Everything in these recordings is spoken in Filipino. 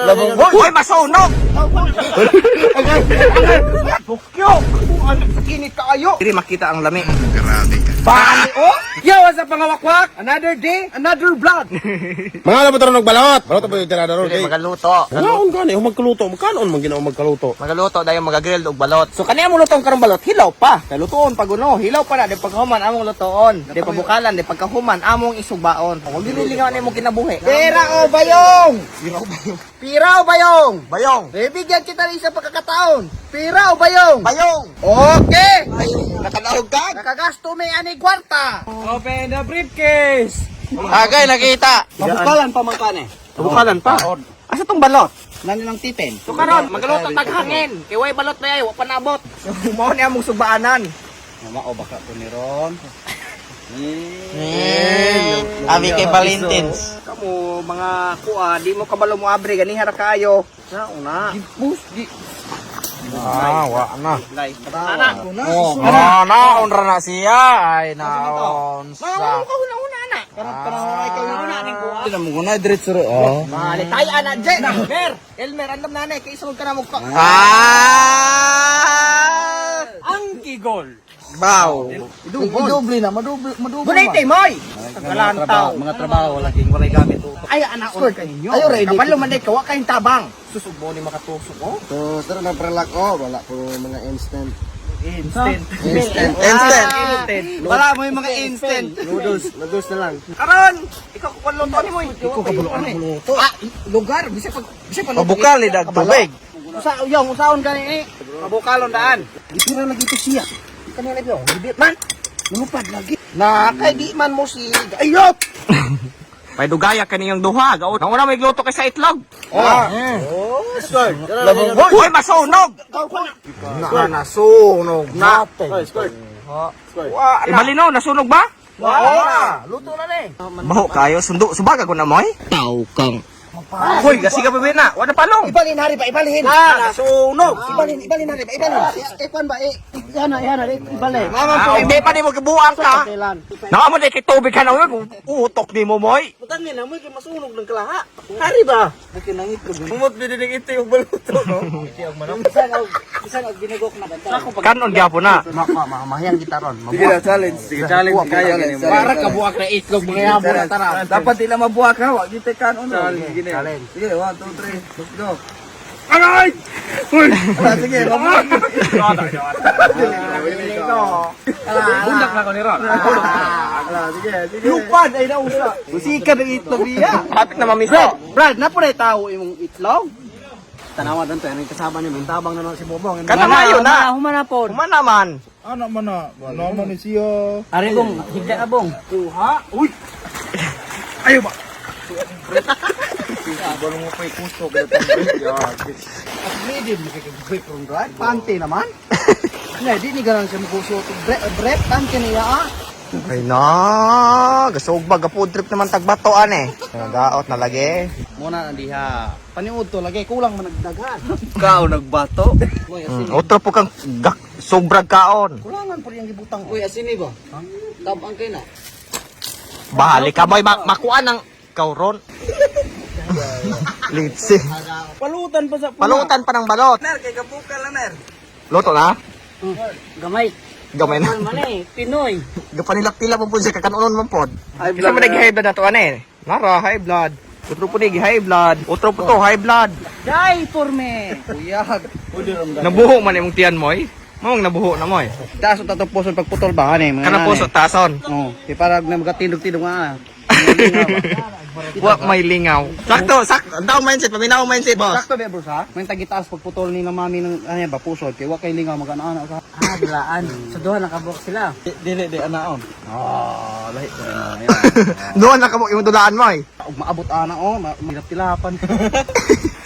Hoy, masunog! Bukyo! Ano sa kinit kayo? Diri makita ang lami. Grabe ka. Paano? Oh? Yo, what's up mga wakwak? Another day, another vlog. Mga naman ng balot. Balot pa yung tirada ron. Dili magaluto. Kanaon gani, magkaluto. Magkanon man ginawa magkaluto. Magaluto dayon magagrill og balot. So kaniya mo lutong karong balot, hilaw pa. Kay lutoon pag uno, hilaw pa na di pagkahuman among lutoon. Di pabukalan, di pagkahuman among isugbaon. Kung dinilingaw nimo kinabuhi. Pira o bayong? Pira o bayong? Bayong. Bibigyan kita ng isang pagkakataon. Pira o bayong? Bayong. Okay. Nakalaog ka? Nakagasto may ani kwarta. Open the briefcase. Agay nakita. Mabukalan pa man kane. Pabukalan pa. Asa tong balot? Nani lang tipen. So karon, magaluto tag hangin. Kay way balot na ay wa pa naabot. Mao ni among sugbaanan. Mama o baka ko ni ron. Abi kay Valentines. Kamo mga kuha, di mo kabalo mo abre gani hara kayo. Sa una. Wa na. Anak. Oh, naon ra na siya. Ay, naon sa. Una anak. Karang wala ikaw yung una ning kuha. Ito mo na diretso ro. Oh. Mali tayo anak Jen. Elmer, andam nanay kay isog ka na mo. Ang kigol. Baw. Idoble na, madoble. Bunay moy. Tagalantaw. Mga trabaho laging walay gamit to. Ay anak on kaninyo. Ayo, ready. Kabalo man day kawa kayong tabang. Susugbo ni makatusok oh. So, tara na pralak ko. Wala po mga instant. Instant. Instant. Wala mo yung mga instant. Noodles na lang. Karon, ikaw ko luto ni mo. Ikaw kabalo ang luto. Lugar bisag pag Pabukal ni dag tubig. Usaon gani pabukalon daan. Gisira lagi ito siya. Kanila byo, di man. Lumupad lagi. Na kay di man mo si ayop. Pay dugaya kaniyang duha, gaot. Nang una may gluto kay sa itlog. Skirt. Hoy, masunog. Nasunog Na. Skirt. Ibalino, nasunog ba? Luto na ni. Baho kayo, subaga ko na mo eh. Tao kang. Hoy, kasi ka bibin na, wala palong. Ibalin hari pa, ibalin. Nasunog. Ibalin hari pa, ibalin. Ikwan ba yana ibalin. Mama po, hindi pa ni mo kibuang ka. Naka mo di kay tubig ka na yun, utok ni mo moy. Putangin na mo kay masunog ng kalaha. Hari ba? Nakinangit ko. Umot bidinig ito yung baluto, no? Bisan og binugok na ganda. Kanon gyapon na. Mahayang kita ron. Challenge kayo. Para kabuak na itlog mga yabo na tara. Dapat di lang mabuak ha, wag dito kanon. Challenge. Sige, 1, 2, 3, let's go. Aray! Sige, mabuak. Bundak na ko ni Ron. Sige. Lupad ay nausa. Busika ng itlog niya. Kapit na mamisa. Brad, napunay tao imong itlog. Tanawa dan to, kasama ni mong tabang na si Bobong. Kanamayo na. Humanapon. Kuma naman. Ano man na? Ano man ni siya? Ari bong, higda abong. Tuha. Uy. Ayo ba? Balong mo pa ikusog. At medium break from right. Pante naman. Nga di ni ganang siya magusot. Break pante niya. Ay na, gasog ba food trip naman tagbatoan eh. Nagaot na lagi. Muna diha. Paniud to lagi kulang man nagdaghan. Kao nagbato. Otro po kang sobrag kaon. Kulangan pa yung gibutang. Uy, asini ba? Tabang kay na. Bahali ka boy, makuha ng kauron. Litsi. Palutan pa sa Palutan pa ng balot. Mer, kay kapukal na mer. Luto na? Gamay. Gamay na. Man eh, Pinoy. Gapanilap-tilap mo po siya kakanunon mo po. Isa mo nag-high blood na to ano eh. Nara, high blood. Otro po high blood. Otro po to, high blood. Dai porme. Uyag. Nabuho man imong tiyan mo eh. Mawang nabuho na mo eh. Taso tatong puso pagputol ba ani? Kana puso tason. Oh, kay para nagatindog-tindog nga. Wa may lingaw. Sakto, daw mindset, paminaw mindset, boss. Sakto ba bro sa? May tagitaas pagputol ni na mami ng ano ba puso kay wa kay lingaw magana ka. Ah, dilaan. Sa duha nakabok sila. Dili anaon. Ah, lahi ko rin. Doon na kamo yung dulaan mo eh. Og maabot ana oh, mahirap tilapan.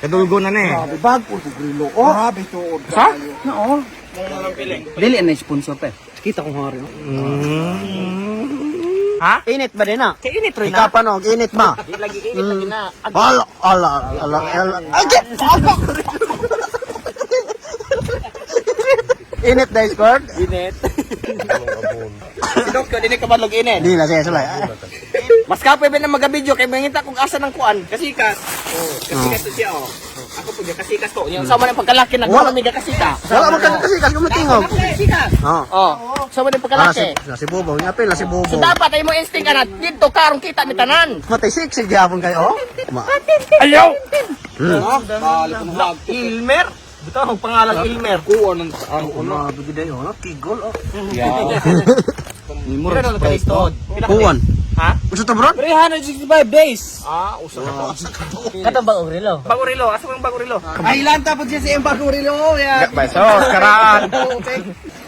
Kadulgo na ni. Grabe bag ko grilo. Oh, grabe tuod. Sa? Oo. Dili na sponsor pe. Kita ko hari. Ha? Init ba din na? Kainit rin na. Ikapanog init ma. Lagi init lagi na. Ala. Init dahil squad? Init. Si Doc, hindi ka ba log init? Di na siya sulay. Mas kapoy ba na magabidyo kay mangita kung asa ng kuan. Kasikas. Oh, kasikas to siya oh. Ako po kasikas to. Yung sama ng pagkalaki nagwala mi kasikas. Wala man kasi gumitingog. Kasikas. Oh. Oh, sama ng pagkalaki. Si Bobo, nga pala si Bobo. So dapat ay mo instinct ka na dito karong kita ni tanan. Matay siksi gyapon kayo. Ayaw. Hmm. Ilmer. Bitaw ang pangalan Ilmer. Kuha ng Ano bigay oh, tigol oh. Mura na kalistod. Kuwan. Ha? Gusto to bro? 365 days. Ah, usa na to. Katong bagong relo. Bagurilo, asa ang bagurilo? Ay, lang tapos siya sa Bagurilo. Yan. Beso, karaan.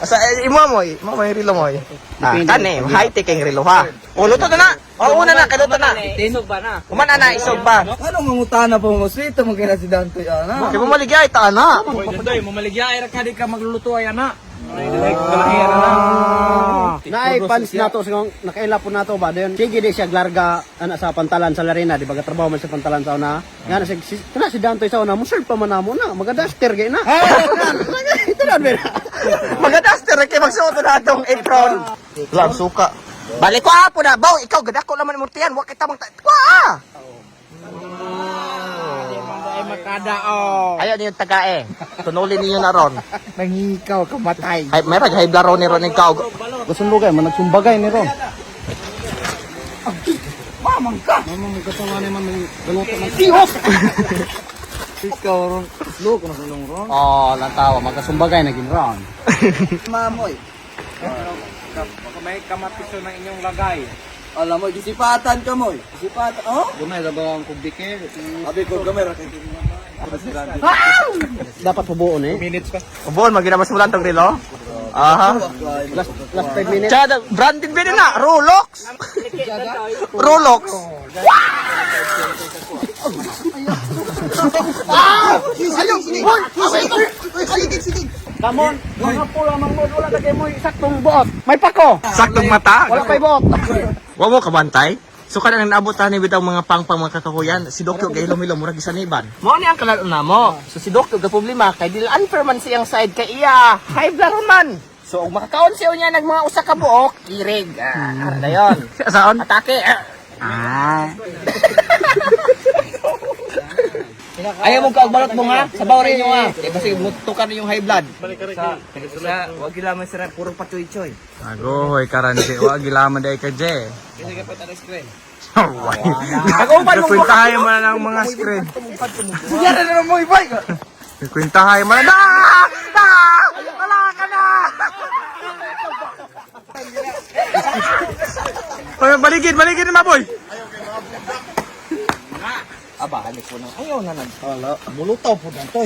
Asa imo mo rilo mo. Ah, kani, high tech ang rilo ha. O luto na. O una na, kaluto na. Tinog ba na? Kumana na isog pa. Anong mangutana po mo? Sweet mo kina si Dantoy, ana. Di mo maligay ta na. Doy, mamaligya ay ka di ka magluluto ay ana. Naay panis nato sa nakaila po nato ba dayon. Sige di siya glarga ana sa pantalan sa Larena, di ba trabaho man sa pantalan sa una. Nga na si Dantoy sa una, musul pa man namo na, magadaster gay na. Ito na bera. Magadaster kay magsuot na atong apron. Lang suka. Balik ko apo na, baw ikaw gadako naman mo tiyan, wa kita mang kwa. Ay makada oh. Ayaw niyo tagae. Tunulin niyo na ron. Nangikaw, kamatay. Ay, may rag high blaro ni ron ikaw. Gusto lugay man nagsumbagay ni ron. Mamang ka. Mamang katawa ni man galuto ng Tihos! Ikaw ron. Slow ko na sulong ron. Oh, lantawa magkasumbagay na ginroon. Mamoy. Baka may kamatiso ng inyong lagay. Alam mo, gisipatan ka mo. Gisipatan. Oh? Gumay ra ba ang kubdike? Sabi ko, gamera kay Dapat pubuon eh. Minutes pa. Ubon maginamas mo lang tong rilo. Aha. Last 5 minutes. Chada, branded ba na? Rolex. Rolex. Kamon, mga pula mang mod wala kay mo saktong buot. May pako. Saktong mata. Wala pay buot. Wa mo kabantay. So kada nang naabot ni bitaw mga pangpang mga kakahuyan, si Dokyo kay hilom-hilom murag isaniban. Mo ni ang kalaro na mo. So si Dokyo ga problema kay dili unfair man siyang side kay iya. High blood man. So ug makakaon siya niya nag mga usa ka buok, irig. Ara dayon. Saan? Atake. Ayaw mo kaagbalot mo ha? Sabaw rin nyo ha? Eh kasi mutukan na yung high blood. Wag gilaman sira puro patuy-choy. Agoy, karansi. Wag gilaman day ka, Je. Kasi kapit ang screen. Nag-upan mo Kwentahay mo na ng mga screen. Yan na naman mo ibay ka. Kwentahay mo na. Wala ka na! Baligid na boy. Aba, hanik ko na. Ayaw na nag... Mulutaw po na to.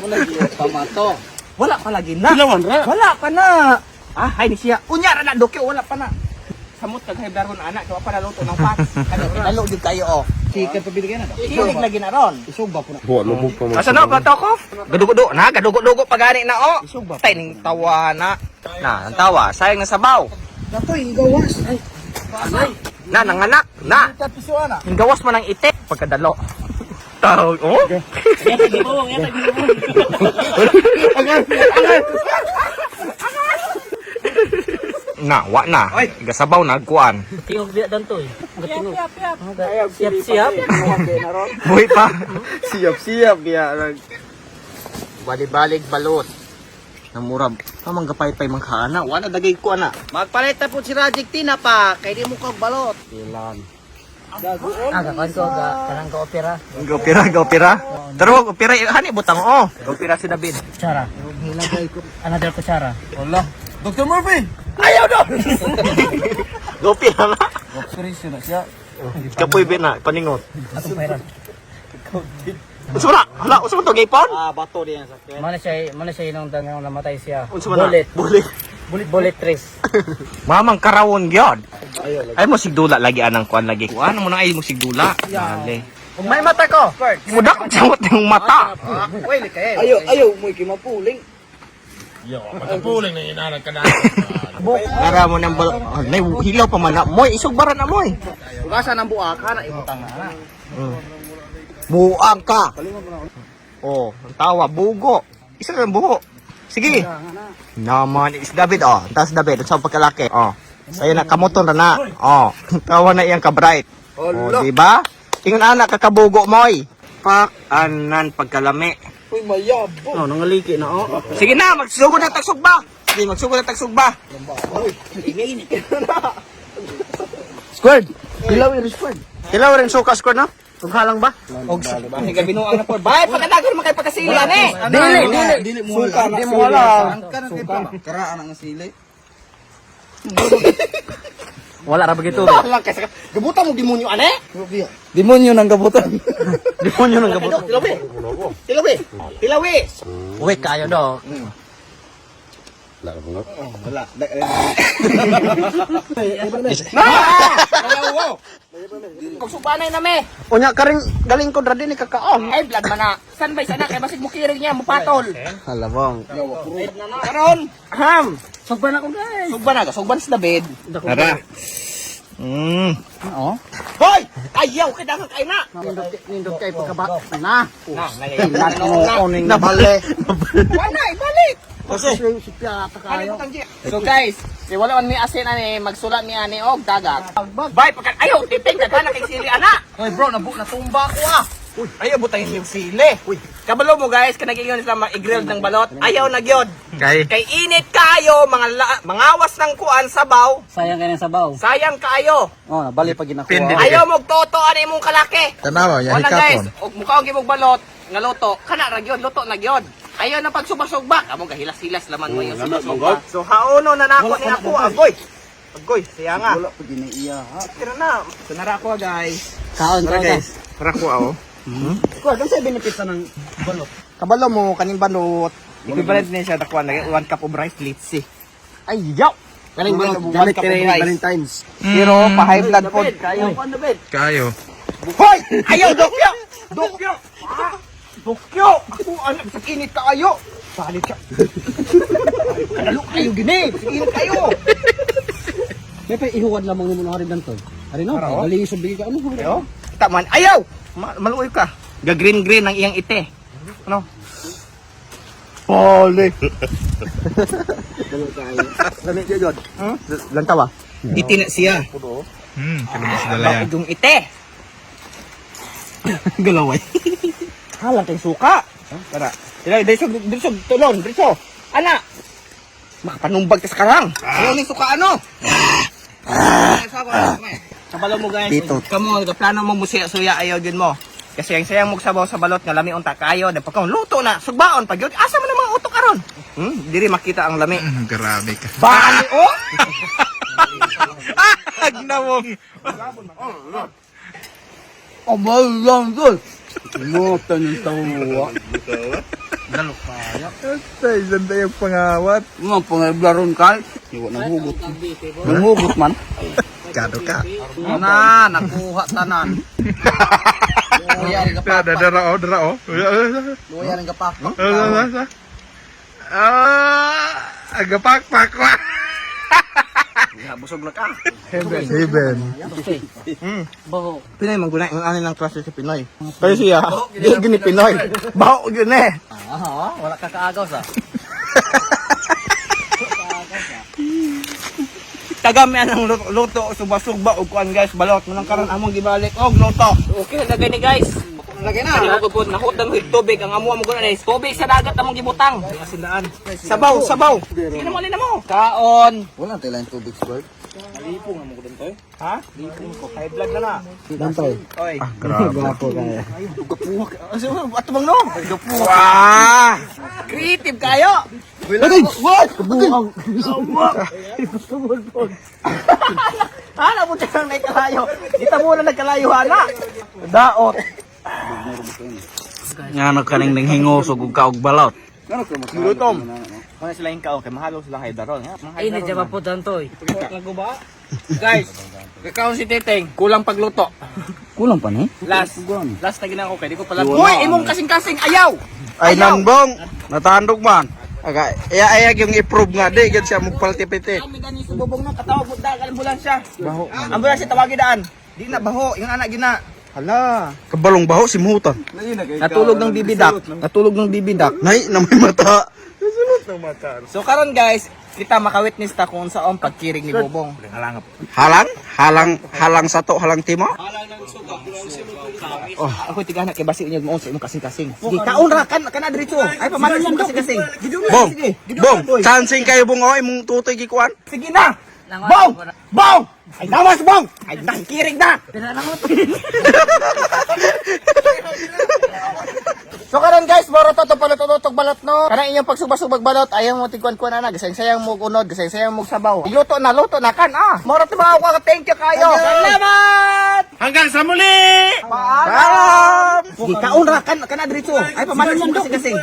Wala yung pamato. Wala pa lagi na. Wala pa na. Ah, hay ni siya. Unyara na, Dokyo, wala pa na. Samot kag high blood ron anak, kaya pa naluto ng pat. Kalo din kayo oh. Chicken pa binigyan na. Ilig lagi na ron. Isugba po na. Asa na ba ko? Gadugo-dugo na, gadugo-dugo pa gani na oh. Tay ning tawa na. Na, ang tawa, sayang na sabaw. Datoy, gawas. Ay, Na, nanganak, na. tapiso na. Gawas man ang itik pagkadalo. Tawag, oh? Na, wa na. Gasabaw na, kuan. Tiyog biya dantoy. Siap-siap. Buhay pa. Siyap-siyap biya. Balik-balik balot. Namurab. Kamang gapay-pay mangkana. Wala dagay ko ana. Magpalit ta po si Rajik Tina pa, kay di mo kag balot. Kakuan ko kanang ka opera. Gopira. Pero opira hani butang oh. Gopira si David. Kutsara. Another kutsara. Wala. Dr. Murphy! Gopira na. Operation na siya. Kapoy bin na paningot. Ako pera. Unsa na? Hala, unsa man to gaypon? Bato diyan sa Mana siya yung tangang namatay siya. Unsa man na? Bullet. Bullet. Bullet trace. Mamang karawon gyud. Ay mo sigdula lagi anang kuan lagi. Kuan mo na ay mo sigdula. Dali. May mata ko. Mudak samot yung mata. Wait, kay. Ayaw mo ikimapuling. Ara mo nang nay hilaw pa man na. Moy isog bara na moy. Ugasan ang buak na ibutang na. Buang ka. Oh, ang tawa bugo. Isa lang buho. Sige. Naman is David oh. Taas David sa pagkalaki. Oh. Sayo na kamoton na. Oh, tawa na iyang ka-bright. Oh, di ba? Ingon anak kakabugo moy. Pak anan pagkalami. Uy, mayabo. Oh, nangaliki na oh. Sige na, magsugod ng tagsugba. Sige, magsugod ng tagsugba. Squared. Hilaw rin squared. Hilaw rin suka squared na. Tughalang ba? Og sige binuang na po. Bay, pagkadagan mo kay pagkasili ani. Dili mo Suka na Dili mo wala. Karaan ang sili. Wala ra bagito. Lang kay gabutan mo demonyo ani. Demonyo ng gabutan. Demonyo nang gabot. Tilawi. Uy, kayo do. Kung subanay na me. Unya karing galing ko dra din ni kakaon. Ay blood man na. San bay sana kay basig mo kiring niya mo patol. Halabong. Karon, ham. Sugban ako guys. Sugban sa David. Ara. Oh. Hoy! Ayaw kay dagang kay na. Nindot kay pagkaba. Na. Na, Oning nabale. Wala, ibalik. Kasi si Piata kayo. So guys, si wala man may asin ani magsulat ni ani og dagat. Bay pagkat ayaw tiping daghan na kay sili ana. Hoy bro, natumba ko ah. Uy, ayaw butang yung sili. Uy, kabalo mo guys, kanagingon sila mag-grill ng balot. Ayaw na gyud. Kay. Kay init kayo mangawas ng kuan sabaw. Sayang kay sabaw. Sayang kayo. Oh, nabali pa ginakuha. Pindi. Ayaw mo toto ani imong kalaki. Tanawa, yan Wala guys, hikapon. og mukha og imong balot nga luto, kana ra gyud luto na gyud. Ayaw na pagsubasugba, amo gahilas-hilas laman mo yung subasugba. So hauno na nako ni ako agoy. Agoy, siya nga. Wala pa ginaiya ha. Tira na. Sunara ko guys. Kaon Tara ka guys. Para ko ako. Kuya, kasi benefits ng balot. Kabalo mo kaning balot. Equivalent niya siya dakuan lagi 1 cup of rice litsi. Ay, yaw. Kaning balot 1 cup of rice. Valentine's. Pero pa high blood pod. Kayo pa na bed. Kayo. Hoy! Ayaw dokyo. Dokyo. Dokyo. Ako anak sa init kayo. Salit ka. Ano kayo gini? Init kayo. May pa ihuwad lamang mo na rin danto. Ari no, dali subig ka ano. Ayaw. Kita man. Ayaw. Maluoy ka. Ga-green-green ang iyang ite. Ano? Pole. Lami ka jud. Lantawa. Iti na siya. Kalabas dala yan. Yung ite. Galaway. Hala tayo suka. Tara. Tira, diso, tulon, diso. Ana. Makapanumbag ka sa karang. Ayaw ni suka ano? Sabalo mo guys. Dito. Kamu plano mo musiya-suya ayaw din mo. Kasi ang sayang mo sabaw sa balot nga lami unta kayo, dapat kang luto na sugbaon pag yun. Asa man ang mga utok karon? Diri makita ang lami. Grabe ka. Bani oh. Agnawong. Lang dol. Lutan yung tawa. Tay, sanda yung pangawat. Mga pangablaron ka. Iwa nang hugot. Nang hugot man. Kado ka. Na, nakuha tanan. Darao, darao. Luya rin kapak. Agapakpak ko. Busog na ka. Heaven. Baho. Pinoy mangguna ang ano ng klase sa Pinoy. Pero siya, di gini Pinoy. Baho gyud eh. Wala ka kaagaw sa. Tagami anang luto suba-suba ug kuan guys balot mo nang karon among gibalik og luto. Okay na gani guys. Lagi na. Ako pud nahutang og tubig ang amo guna ni tubig sa dagat among gibutang. Asindaan. Sabaw, sabaw. Sige na mo alin na mo. Kaon. Wala tayong tubig squad. Lipong amo gudon toy. Ha? Lipong ko high blood na na. Dantoy. Oy. Grabe. Gapo kaya. Gapuwak. Asa ato bang no? Gapuwak. Ah! Creative kayo. What? Kabuang. Hala mo tayong nagkalayo. Kita mo na nagkalayo ana. Daot. Nga nagkaning ning hingosog ug kaog balot. Lutom. Kung sila yung kaon, kay mahalo sila kay Daron. Ay, na dyan po dantoy. Lago ba? Guys, kakaon si Teteng, kulang pagluto. Kulang pa ni? Last na ginako kay di ko pala. Uy, imong kasing-kasing ayaw. Ay Ayaw. nanbong, natandog man. Aga, ayag yung i-prove nga di gyud siya magpaltipiti. Kami gani sa bubong no, katawag mo dagal ambulansya. Baho. Ambulansya tawagi daan. Di na baho, yung anak gina. Hala. Kabalong baho si mutan. Natulog ng bibidak. Natulog ng bibidak. Nay na may mata. So karon guys, Kita makawitness ta kung saan pagkirig ni Bobong. Halang sato, halang timo. Oh, ako tigana kay basi unya mo sa imong kasing-kasing. Sige, kaon ra kana diretso. Ay pamanan mo kasing-kasing. Bong, bong, chancing kayo bong, oh, imong tutoy gikuan. Sige na. Bong! Bong! Ay dawas bong! Ay nakikirig na. So karon guys, moro to palutog balot no. Kana inyong pagsubasubag balot ayaw mo tigkuan-kuan na, gasayang mo unod, gasayang mo sabaw. Luto na kan ah. Moro to mga ka, thank you kayo. Salamat. Hanggang sa muli! Paalam. Sige, kaon ra kana diretso. Ay pamanan mo kasing-kasing.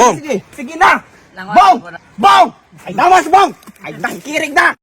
Bong. Sige na. Bong! Bong! Ay dawas bong! Ay nakikirig na.